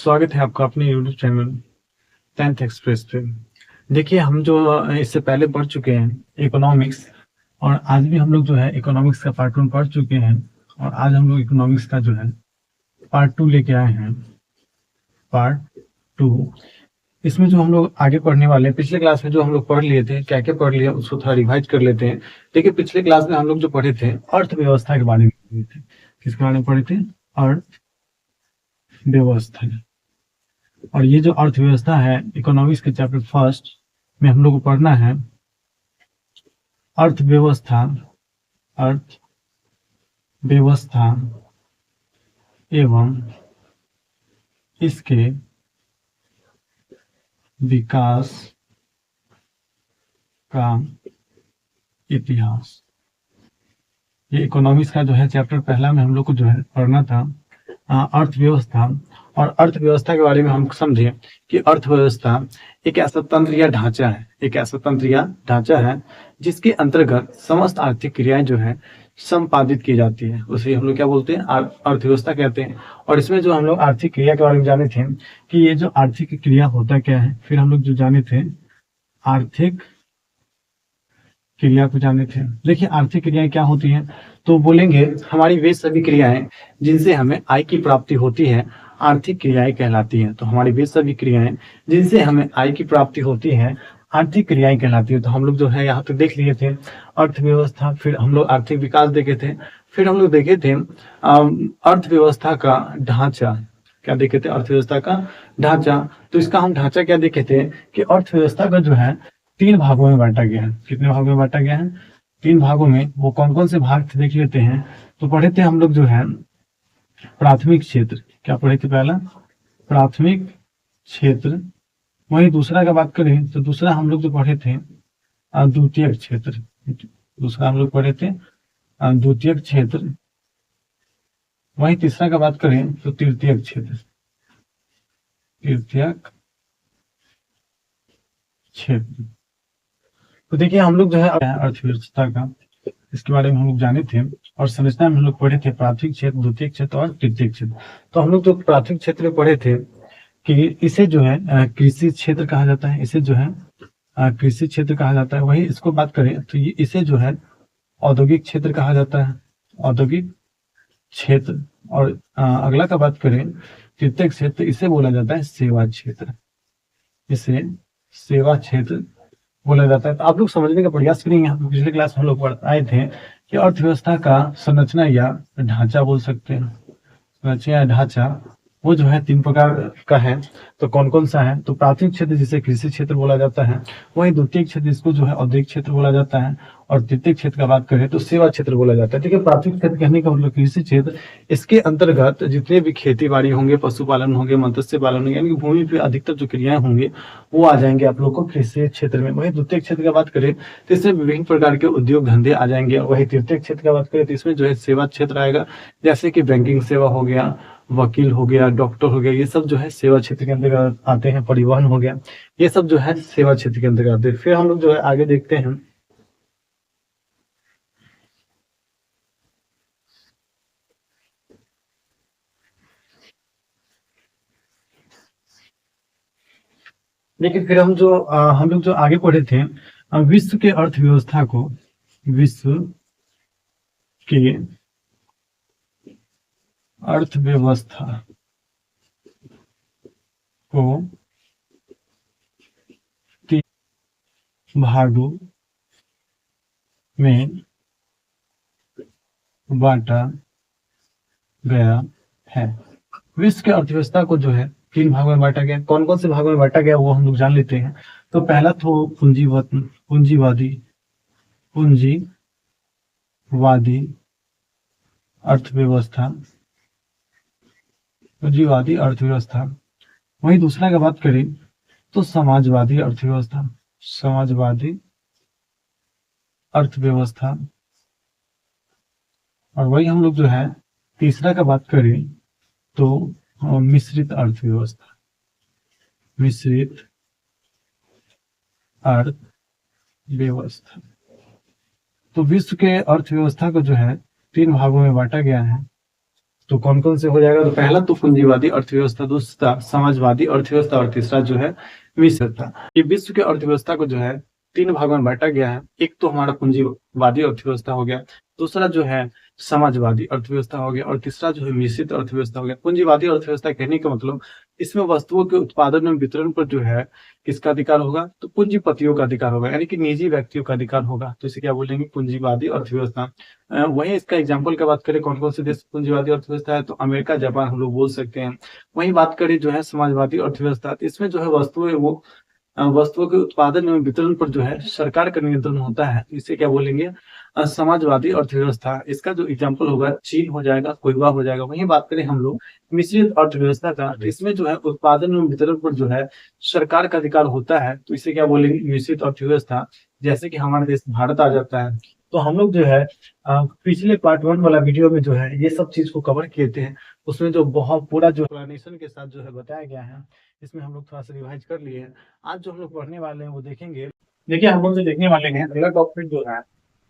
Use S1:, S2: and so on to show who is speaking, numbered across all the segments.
S1: स्वागत है आपका अपने यूट्यूब चैनल 10th एक्सप्रेस पे। देखिए हम जो इससे पहले पढ़ चुके हैं इकोनॉमिक्स, और आज भी हम लोग जो है इकोनॉमिक्स का पार्ट 1 पढ़ चुके हैं। और आज हम लोग इकोनॉमिक्स का जो है पार्ट 2 लेके आए हैं। पार्ट 2 इसमें जो हम लोग आगे पढ़ने वाले हैं, पिछले क्लास में जो हम लोग पढ़ लिए थे, क्या क्या पढ़ लिया उसको थोड़ा रिवाइज कर लेते हैं। देखिए पिछले क्लास में हम लोग जो पढ़े थे अर्थव्यवस्था के बारे में पढ़े थे। किसके बारे में पढ़े थे? अर्थव्यवस्था। और ये जो अर्थव्यवस्था है इकोनॉमिक्स के चैप्टर फर्स्ट में हम लोग को पढ़ना है अर्थव्यवस्था। अर्थव्यवस्था एवं इसके विकास का इतिहास। ये इकोनॉमिक्स का जो है चैप्टर पहला में हम लोग को जो है पढ़ना था अर्थव्यवस्था। और अर्थव्यवस्था के बारे में हम समझे कि अर्थव्यवस्था एक ऐसा तंत्र या ढांचा है, जिसके अंतर्गत समस्त आर्थिक क्रियाएं जो है संपादित की जाती है, उसे हम लोग क्या बोलते हैं? अर्थव्यवस्था कहते हैं। और इसमें जो हम लोग आर्थिक क्रिया के बारे में जाने थे कि ये जो आर्थिक क्रिया होता क्या है, फिर हम लोग जो जाने थे आर्थिक क्रिया को जाने थे। देखिए आर्थिक क्रियाएं क्या होती हैं, तो बोलेंगे हमारी वे सभी क्रियाएं जिनसे हमें आय की प्राप्ति होती है आर्थिक क्रियाएं कहलाती हैं। तो हमारी वे सभी क्रियाएं जिनसे हमें आय की प्राप्ति होती है आर्थिक क्रियाएं कहलाती है। तो हम लोग जो है यहाँ पे देख लिए थे अर्थव्यवस्था, फिर हम लोग आर्थिक विकास देखे थे, फिर हम लोग देखे थे अर्थव्यवस्था का ढांचा। क्या देखे थे? अर्थव्यवस्था का ढांचा। तो इसका हम ढांचा क्या देखे थे कि अर्थव्यवस्था का जो है 3 भागों में बांटा गया है। कितने भागों में बांटा गया है? 3 भागों में। वो कौन कौन से भाग थे देख लेते हैं। तो पढ़े थे हम लोग जो है प्राथमिक क्षेत्र। क्या पढ़े थे? पहला प्राथमिक क्षेत्र। वही दूसरा का बात करें तो दूसरा हम लोग जो पढ़े थे द्वितीय क्षेत्र। दूसरा हम लोग पढ़े थे द्वितीय क्षेत्र। वही तीसरा का बात करें तो तृतीय क्षेत्र। तृतीय क्षेत्र। तो देखिए हम लोग जो है अर्थव्यवस्था का इसके बारे में हम लोग जाने थे, और संरचना में हम लोग पढ़े थे प्राथमिक क्षेत्र, द्वितीय क्षेत्र और तृतीय क्षेत्र। तो हम लोग जो प्राथमिक क्षेत्र में पढ़े थे कि इसे जो है कृषि क्षेत्र कहा जाता है। इसे जो है कृषि क्षेत्र कहा जाता है। वही इसको बात करें तो इसे जो है औद्योगिक क्षेत्र कहा जाता है, औद्योगिक क्षेत्र। और अगला का बात करें तृतीय क्षेत्र, इसे बोला जाता है सेवा क्षेत्र। इसे सेवा क्षेत्र बोला जाता है। तो आप लोग समझने का प्रयास करेंगे। यहाँ पिछले क्लास में हम लोग पढ़ आए थे कि अर्थव्यवस्था का संरचना या ढांचा बोल सकते हैं। संरचना या ढांचा वो जो है 3 प्रकार का है। तो कौन कौन सा है? तो प्राथमिक क्षेत्र जिसे कृषि क्षेत्र बोला जाता है, वही द्वितीय क्षेत्र जिसको जो है औद्योगिक क्षेत्र बोला जाता है, और तृतीय क्षेत्र का बात करें तो सेवा क्षेत्र बोला जाता है। ठीक है, प्राथमिक क्षेत्र कहने का मतलब कृषि क्षेत्र। इसके अंतर्गत जितने भी खेती बाड़ी होंगे, पशुपालन होंगे, मत्स्य पालन होंगे, यानी कि भूमि पे अधिकतर जो क्रियाएं होंगी वो आ जाएंगे आप लोग को कृषि क्षेत्र में। वही द्वितीय क्षेत्र का बात करें तो इसमें विभिन्न प्रकार के उद्योग धंधे आ जाएंगे। वही तृतीय क्षेत्र का बात करें तो इसमें जो है सेवा क्षेत्र आएगा, जैसे कि बैंकिंग सेवा हो गया, वकील हो गया, डॉक्टर हो गया, ये सब जो है सेवा क्षेत्र के अंतर्गत आते हैं। परिवहन हो गया, ये सब जो है सेवा क्षेत्र के अंतर्गत आते हैं। फिर हम लोग जो है आगे देखते हैं लेकिन फिर हम लोग जो आगे पढ़े थे विश्व के अर्थव्यवस्था को, विश्व के अर्थव्यवस्था को 3 भागों में बांटा गया है। विश्व के अर्थव्यवस्था को जो है 3 भागों में बांटा गया। कौन कौन से भागों में बांटा गया वो हम लोग जान लेते हैं। तो पहला तो पूंजीवादी अर्थव्यवस्था, पूंजीवादी अर्थव्यवस्था। वही दूसरा का बात करें तो समाजवादी अर्थव्यवस्था, समाजवादी अर्थव्यवस्था। और वही हम लोग जो है तीसरा का बात करें तो मिश्रित अर्थव्यवस्था, मिश्रित अर्थव्यवस्था। तो विश्व के अर्थव्यवस्था को जो है 3 भागों में बांटा गया है। तो कौन कौन से हो जाएगा? तो पहला तो पूंजीवादी अर्थव्यवस्था, दूसरा समाजवादी अर्थव्यवस्था और तीसरा जो है मिश्रता। ये विश्व की अर्थव्यवस्था को जो है 3 भागों में बांटा गया है। एक तो हमारा पूंजीवादी अर्थव्यवस्था हो गया, दूसरा जो है समाजवादी अर्थव्यवस्था हो गया और तीसरा जो है मिश्रित अर्थव्यवस्था हो गया। पूंजीवादी अर्थव्यवस्था कहने का मतलब इसमें वस्तुओं के उत्पादन और वितरण पर जो है किसका अधिकार होगा? तो पूंजीपतियों का अधिकार होगा, यानी कि निजी व्यक्तियों का अधिकार होगा। तो इसे क्या बोलेंगे? पूंजीवादी अर्थव्यवस्था। वहीं इसका एग्जाम्पल का बात करें कौन कौन से देश पूंजीवादी अर्थव्यवस्था है, तो अमेरिका, जापान हम लोग बोल सकते हैं। वहीं बात करें जो है समाजवादी अर्थव्यवस्था, तो इसमें जो है वस्तुओं के उत्पादन एवं वितरण पर जो है सरकार का नियंत्रण होता है। इसे क्या बोलेंगे? समाजवादी अर्थव्यवस्था। इसका जो एग्जाम्पल होगा चीन हो जाएगा, क्यूबा हो जाएगा। वहीं बात करें हम लोग मिश्रित अर्थव्यवस्था का, तो इसमें जो है उत्पादन एवं वितरण पर जो है सरकार का अधिकार होता है। तो इसे क्या बोलेंगे? मिश्रित अर्थव्यवस्था। जैसे कि हमारा देश भारत आ जाता है, तो हम लोग जो है पिछले पार्ट 1 वाला वीडियो में जो है ये सब चीज को कवर किए थे। उसमें जो बहुत पूरा जो एक्सप्लेनेशन के साथ जो है बताया गया है, इसमें हम लोग थोड़ा सा रिवाइज कर लिए हैं। आज जो हम लोग पढ़ने वाले हैं वो देखेंगे। देखिए हम लोग जो देखने वाले हैं अगला टॉपिक जो है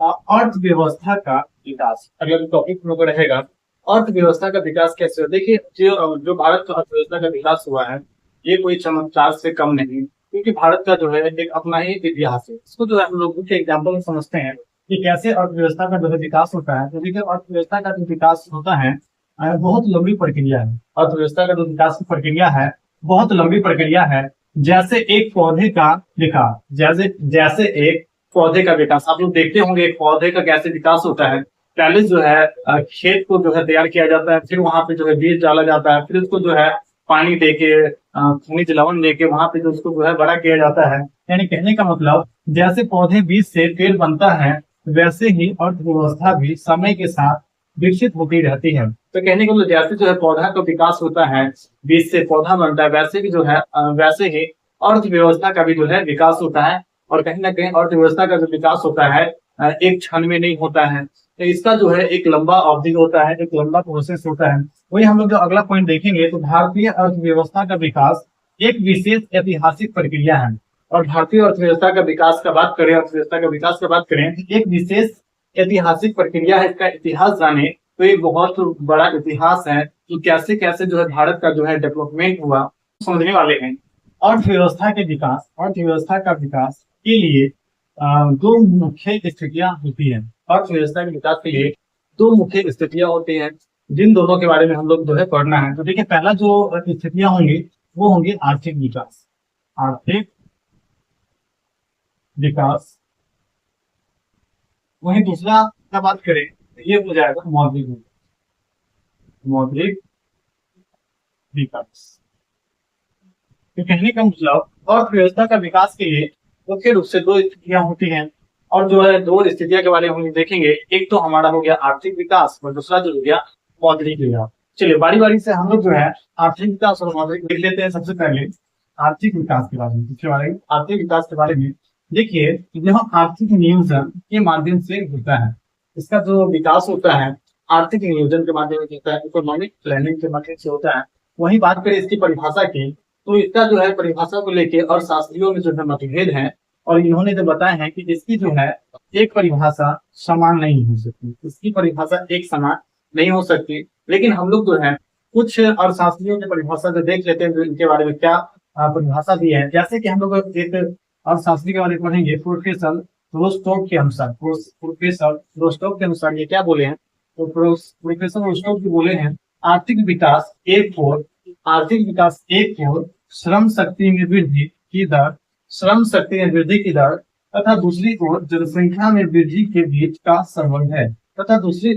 S1: अर्थव्यवस्था का विकास। अगला टॉपिक हम लोग का रहेगा अर्थव्यवस्था का विकास कैसे हो। देखिए जो भारत का अर्थव्यवस्था का विकास हुआ है ये कोई चमत्कार से कम नहीं, क्योंकि भारत का जो है एक अपना ही इतिहास है। इसको जो है हम लोग के एग्जाम्पल में समझते हैं कि कैसे अर्थव्यवस्था का जो है विकास होता है। तो देखिए अर्थव्यवस्था का जो विकास होता है बहुत लंबी प्रक्रिया है। अर्थव्यवस्था का जो विकास की प्रक्रिया है बहुत लंबी प्रक्रिया है। जैसे एक पौधे का विकास, जैसे जैसे एक पौधे का विकास आप लोग देखते होंगे एक पौधे का कैसे विकास होता है। पहले जो है खेत को जो है तैयार किया जाता है, फिर वहां पे जो है बीज डाला जाता है, फिर उसको जो है पानी देके खनिज लवण देके वहां पे जो उसको जो है बड़ा किया जाता है। यानी कहने का मतलब जैसे पौधे बीज से पेड़ बनता है वैसे ही अर्थव्यवस्था भी समय के साथ विकसित होती रहती है। तो कहने का मतलब जैसे जो है पौधा का विकास होता है, बीज से पौधा बनता है, वैसे भी जो है वैसे ही अर्थव्यवस्था का भी जो है विकास होता है। और कहीं ना कहीं अर्थव्यवस्था का जो विकास होता है एक क्षण में नहीं होता है। तो इसका जो है एक लंबा अवधि होता है, एक लंबा प्रोसेस होता है। वही हम लोग जो अगला पॉइंट देखेंगे तो भारतीय अर्थव्यवस्था का विकास एक विशेष ऐतिहासिक प्रक्रिया है। और भारतीय अर्थव्यवस्था का विकास का बात करें, अर्थव्यवस्था का विकास का बात करें, एक विशेष ऐतिहासिक प्रक्रिया है। इसका इतिहास जाने तो एक बहुत बड़ा इतिहास है कि कैसे कैसे जो है भारत का जो है डेवलपमेंट हुआ, समझने वाले हैं। अर्थव्यवस्था का विकास के लिए दो मुख्य स्थितियां होती हैं। अर्थव्यवस्था के विकास के लिए दो मुख्य स्थितियां होती हैं, जिन दोनों के बारे में हम लोग जो है पढ़ना है। तो देखिए पहला जो स्थितियां होंगी वो होंगी आर्थिक विकास। आर्थिक विकास। वहीं दूसरा का बात करें तो ये हो जाएगा मौद्रिक विकास। मौद्रिक विकास। तो कहने का मतलब अर्थव्यवस्था का विकास के लिए मुख्य रूप से दो स्थितियां होती हैं। और जो है दो स्थितियां के बारे में हम देखेंगे, एक तो हमारा हो गया आर्थिक विकास और दूसरा जो हो गया मौद्रिक विकास। चलिए बारी बारी से हम लोग जो है आर्थिक विकास और मौद्रिक देख लेते हैं। सबसे पहले आर्थिक विकास के बारे में, आर्थिक विकास के बारे में देखिए यह आर्थिक नियोजन के माध्यम से होता है। इसका जो विकास होता है आर्थिक नियोजन के माध्यम से होता है, इकोनॉमिक प्लानिंग के माध्यम से होता है। वही बात करें इसकी परिभाषा की तो इसका जो है परिभाषा को लेके और शास्त्रियों में जो है मतभेद है। और इन्होंने जो बताया है कि इसकी जो है एक परिभाषा समान नहीं हो सकती, इसकी परिभाषा एक समान नहीं हो सकती। लेकिन हम लोग जो है कुछ अर्थशास्त्रियों की परिभाषा जो देख लेते हैं जो इनके बारे में क्या परिभाषा दी है। जैसे कि हम लोग एक अर्थशास्त्री के बारे में पढ़ेंगे प्रोफेसर रोस्टोव के अनुसार। प्रोफेसर रोस्टोव के अनुसार ये क्या बोले हैं? तो प्रोफेसर रोस्टोव जी बोले हैं आर्थिक विकास एक ओर श्रम शक्ति में वृद्धि की दर तथा दूसरी ओर जनसंख्या में वृद्धि के बीच का संबंध है। प्रोफेसर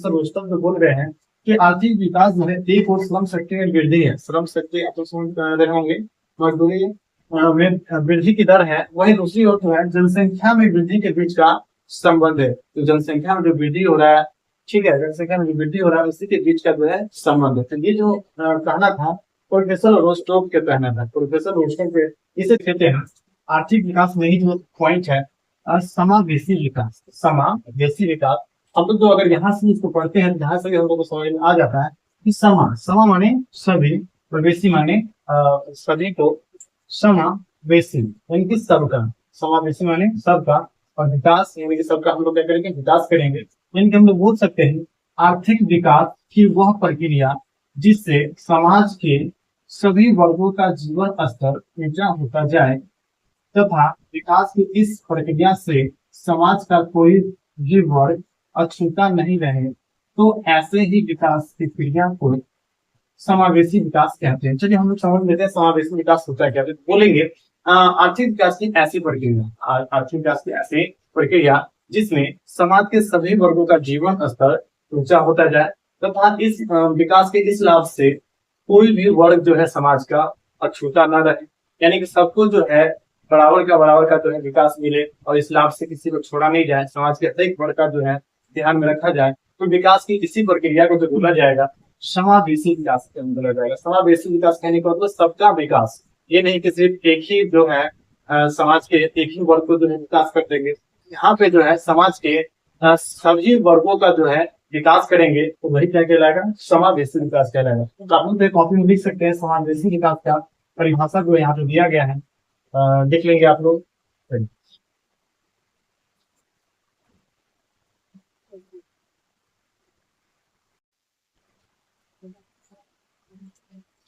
S1: रोस्टोव जो बोल रहे हैं कि आर्थिक विकास जो है एक और श्रम शक्ति में वृद्धि है, श्रम शक्ति आप लोग समझ रहे होंगे मजदूरी में वृद्धि की दर है। वही दूसरी ओर जो है जनसंख्या में वृद्धि के बीच का संबंध है। तो जनसंख्या में जो वृद्धि हो रहा है, ठीक है, जनसंख्या में वृद्धि हो रहा है, उसी के बीच का जो है संबंध है। तो ये जो कहना था प्रोफेसर रोस्टोव के कहना था, प्रोफेसर रोस्टोव के इसे कहते हैं आर्थिक विकास में ही जो पॉइंट है समावेशी विकास। समावेशी विकास हम लोग जो अगर यहाँ से इसको पढ़ते हैं जहां से हम लोग को समझ में आ जाता है कि समा माने सभी और वेशी माने सभी को, समावेशी यानी कि सबका, समावेशी माने सबका और विकास यानी कि सबका हम लोग क्या करेंगे? विकास करेंगे। यानी कि हम लोग बोल सकते हैं आर्थिक विकास की वह प्रक्रिया जिससे समाज के सभी वर्गों का जीवन स्तर ऊंचा होता जाए तथा विकास की इस प्रक्रिया से समाज का कोई भी वर्ग अछूता नहीं रहे, तो ऐसे ही विकास की क्रिया को समावेशी विकास कहते हैं। चलिए हम लोग समझ लेते हैं समावेशी विकास होता है क्या। तो बोलेंगे आर्थिक विकास की ऐसी प्रक्रिया, आर्थिक विकास की ऐसी प्रक्रिया जिसमें समाज के सभी वर्गों का जीवन स्तर ऊंचा होता जाए तथा इस विकास के इस लाभ से कोई भी वर्ग जो है समाज का अछूता न रहे, यानी कि सबको जो है बराबर का जो है विकास मिले और इस लाभ से किसी को छोड़ा नहीं जाए, समाज के हर एक वर्ग का जो है ध्यान में रखा जाए। तो विकास की इसी प्रक्रिया को जो बोला जाएगा समावेशी विकास के अंदर आ जाएगा। समावेशी विकास कहने का मतलब सबका विकास, ये नहीं कि सिर्फ एक ही जो है समाज के एक ही वर्ग को जो है विकास कर देंगे। यहाँ पे जो है समाज के सभी वर्गों का जो है विकास करेंगे तो वही क्या कहलाएगा, समावेशी विकास कहलाएगा। तो आप लोग कॉपी में लिख सकते हैं समावेशी विकास का परिभाषा जो यहाँ पे दिया गया है, देख लेंगे आप लोग।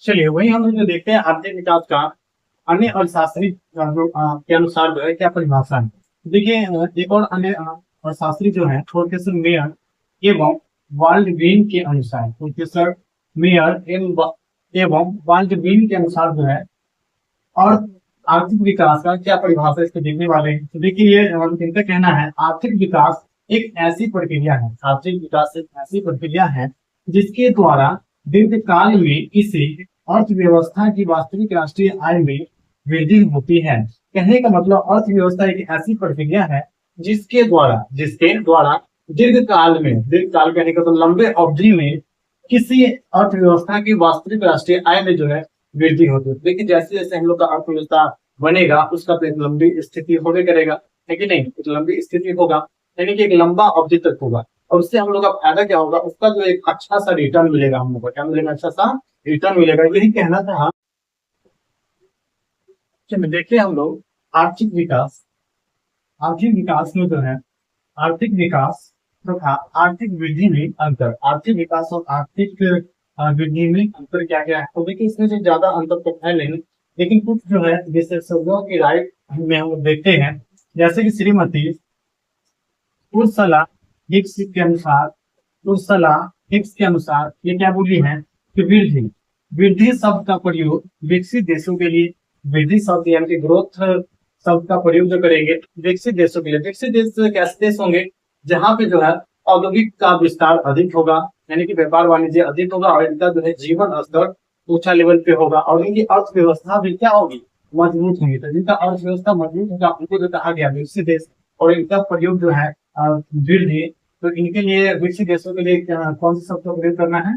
S1: चलिए वही हम जो देखते हैं आर्थिक विकास का अन्य अर्थशास्त्री के अनुसार जो है क्या परिभाषा है। देखिए एक और अन्य अर्थशास्त्री जो है प्रोफेसर मेयर एवं वाल्डवीन के अनुसार, प्रोफेसर मेयर एवं वाल्डवीन के अनुसार जो है और आर्थिक विकास का क्या परिभाषा इसको देखने वाले हैं। तो देखिए ये इनका कहना है आर्थिक विकास एक ऐसी प्रक्रिया है, आर्थिक विकास एक ऐसी प्रक्रिया है जिसके द्वारा दीर्घकाल में किसी अर्थव्यवस्था की वास्तविक राष्ट्रीय आय में वृद्धि होती है। कहने का मतलब अर्थव्यवस्था एक ऐसी प्रक्रिया है जिसके द्वारा दीर्घकाल कहने का तो लंबे अवधि में किसी अर्थव्यवस्था की वास्तविक राष्ट्रीय आय में जो है वृद्धि होती है। देखिए जैसे जैसे हम लोग का अर्थव्यवस्था बनेगा उसका तो एक लंबी स्थिति होने करेगा, है कि नहीं, एक लंबी स्थिति होगा यानी कि एक लंबा अवधि तक होगा और उससे हम लोग का फायदा क्या होगा, उसका जो एक अच्छा सा रिटर्न मिलेगा, हम लोग को क्या मिलेगा, अच्छा सा रिटर्न मिलेगा, यही कहना था। चलिए देखिए हम लोग आर्थिक विकास, आर्थिक विकास में जो है आर्थिक विकास तथा आर्थिक वृद्धि में अंतर, आर्थिक विकास और आर्थिक वृद्धि में अंतर क्या क्या है। तो देखिए इसमें से ज्यादा अंतर तो है नहीं, लेकिन कुछ जो है विशेषज्ञों की राय में हम देखते हैं, जैसे कि श्रीमती उर्सला हिक्स के अनुसार, उर्सला हिक्स के अनुसार ये क्या बोली है कि वृद्धि, वृद्धि शब्द का प्रयोग विकसित देशों के लिए, वृद्धि शब्द यानी कि ग्रोथ शब्द का प्रयोग जो करेंगे विकसित देशों के लिए, विकसित देश कैसे देश होंगे जहाँ पे जो है औद्योगिक का विस्तार अधिक होगा, यानी कि व्यापार वाणिज्य अधिक होगा और इनका जो है जीवन स्तर ऊंचा लेवल पे होगा और इनकी अर्थव्यवस्था भी क्या होगी, मजबूत होगी। तो जिनका अर्थव्यवस्था मजबूत होगा उनको जो कहा गया विकसित देश, और इनका प्रयोग जो है वृद्धि, तो इनके लिए विकसित देशों के लिए कौन सा शब्द का प्रयोग करना है,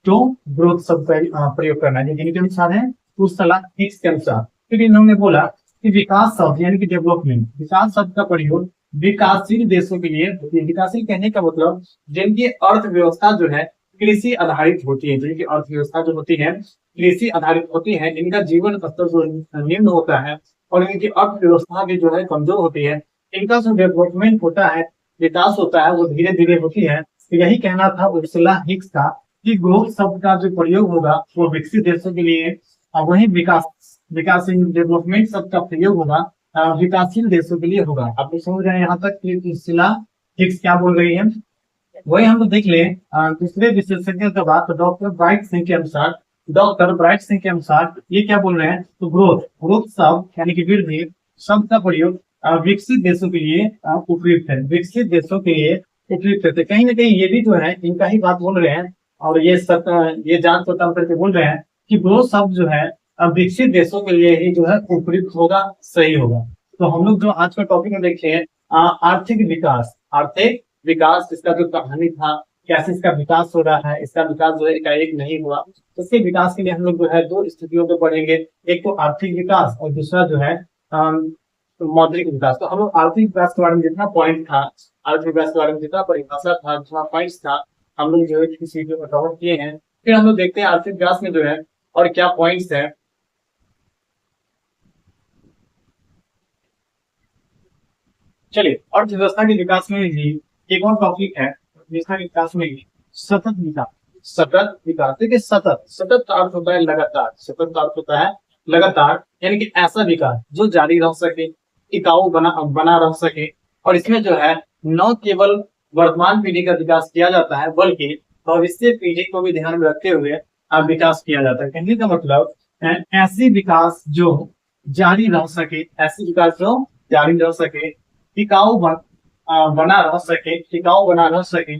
S1: तो ग्रोथ शब्द का प्रयोग करना है। जिनके अनुसार है उस सलाह हिक्स के अनुसार। फिर इन्होंने बोला कि विकास शब्द यानी कि डेवलपमेंट, विकास शब्द का प्रयोग विकासशील देशों के लिए, विकासशील कहने का मतलब जिनकी अर्थव्यवस्था जो है कृषि आधारित होती है, जिनकी अर्थव्यवस्था जो होती है कृषि आधारित होती है, इनका जीवन स्तर जो निम्न होता है और इनकी अर्थव्यवस्था भी जो है कमजोर होती है, इनका जो डेवलपमेंट होता है, विकास होता है, वो धीरे धीरे होती है। तो यही कहना था उर्सुला हिक्स का कि ग्रोथ शब्द का जो प्रयोग होगा वो विकसित देशों के लिए और वही विकासशील डेवलपमेंट शब्द का प्रयोग होगा विकासशील देशों के लिए होगा। आप लोग समझ रहे हैं यहाँ तक कि उर्सुला हिक्स क्या बोल रही है। वही हम लोग देख ले दूसरे विशेषज्ञ का बात, तो डॉक्टर ब्राइट सिंह के अनुसार, डॉक्टर ब्राइट सिंह के अनुसार ये क्या बोल रहे हैं, तो ग्रोथ, ग्रोथ शब्द यानी कि वृद्धि शब्द का प्रयोग विकसित देशों के लिए उपयुक्त है, विकसित देशों के लिए उपयुक्त है। कहीं ना कहीं ये भी जो है इनका ही बात बोल रहे हैं और ये जांच पड़ताल करके बोल रहे हैं कि ग्रोथ शब्द जो है विकसित देशों के लिए ही जो है उपयुक्त होगा, सही होगा। तो हम लोग जो आज का टॉपिक में देखे हैं आर्थिक विकास, आर्थिक विकास, इसका जो कहानी था कैसे इसका विकास हो रहा है, इसका विकास जो है एकाएक नहीं हुआ, इसके विकास के लिए हम लोग जो है दो स्थितियों पे पढ़ेंगे, एक तो आर्थिक विकास और दूसरा जो है मौद्रिक विकास। तो हम लोग आर्थिक विकास के बारे में जितना पॉइंट था, आर्थिक विकास के बारे में जितना परिभाषा था, जितना पॉइंट था, हम लोग जो है किसी को कवर किए हैं। फिर हम लोग देखते हैं आर्थिक विकास में जो है और क्या पॉइंट्स है। चलिए अर्थव्यवस्था के विकास में ही एक और टॉपिक है अर्थव्यवस्था के विकास में सतत विकास। देखिए सतत, सतत का अर्थ होता है लगातार, सतत का अर्थ होता है लगातार, यानी कि ऐसा विकास जो जारी रह सके, टिकाऊ बना बना रह सके। और इसमें जो है न केवल वर्तमान पीढ़ी का विकास किया जाता है, बल्कि भविष्य पीढ़ी को भी ध्यान में रखते हुए विकास किया जाता है। कहने का मतलब ऐसी विकास जो जारी रह सके, ऐसी विकास जो जारी रह सके, टिकाऊ बना रह सके, टिकाऊ बना रह सके।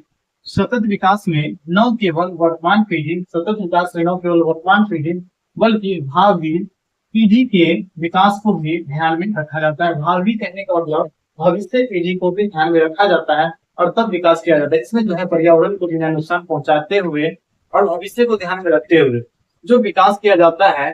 S1: सतत विकास में न केवल वर्तमान पीढ़ी, सतत विकास में न केवल वर्तमान पीढ़ी बल्कि भावी पीढ़ी के विकास को भी ध्यान में रखा जाता है। भावी कहने का मतलब भविष्य पीढ़ी को भी ध्यान में रखा जाता है और तब विकास किया जाता है। इसमें जो है पर्यावरण को बिना नुकसान पहुंचाते हुए और भविष्य को ध्यान में रखते हुए जो विकास किया जाता है,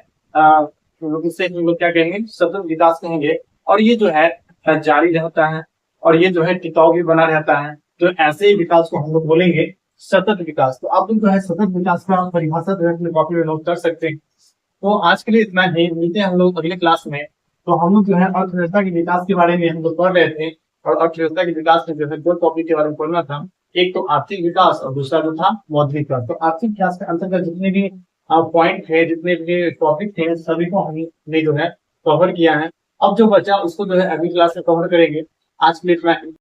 S1: उसे हम लोग क्या कहेंगे, सतत विकास कहेंगे। और ये जो है जारी रहता है और ये जो है टिकाऊ भी बना रहता है। तो ऐसे ही विकास को हम लोग बोलेंगे सतत विकास। तो आप लोग जो है सतत विकास का परिभाषा जो है अपने कॉपी में नोट कर सकते हैं। तो आज के लिए इतना ही, मिलते हैं हम लोग अगले क्लास में। तो हम लोग जो है अर्थव्यवस्था के विकास के बारे में हम लोग पढ़ रहे थे, और अर्थव्यवस्था के विकास में जो है दो टॉपिक के बारे में पढ़ना था, एक तो आर्थिक विकास और दूसरा जो था मौद्रिक विकास। तो आर्थिक विकास के अंतर्गत जितने भी पॉइंट थे, जितने भी टॉपिक थे, सभी को हमने जो है कवर किया है। अब जो बचा उसको जो है अगली क्लास में कवर करेंगे। आज के लिए इतना ही।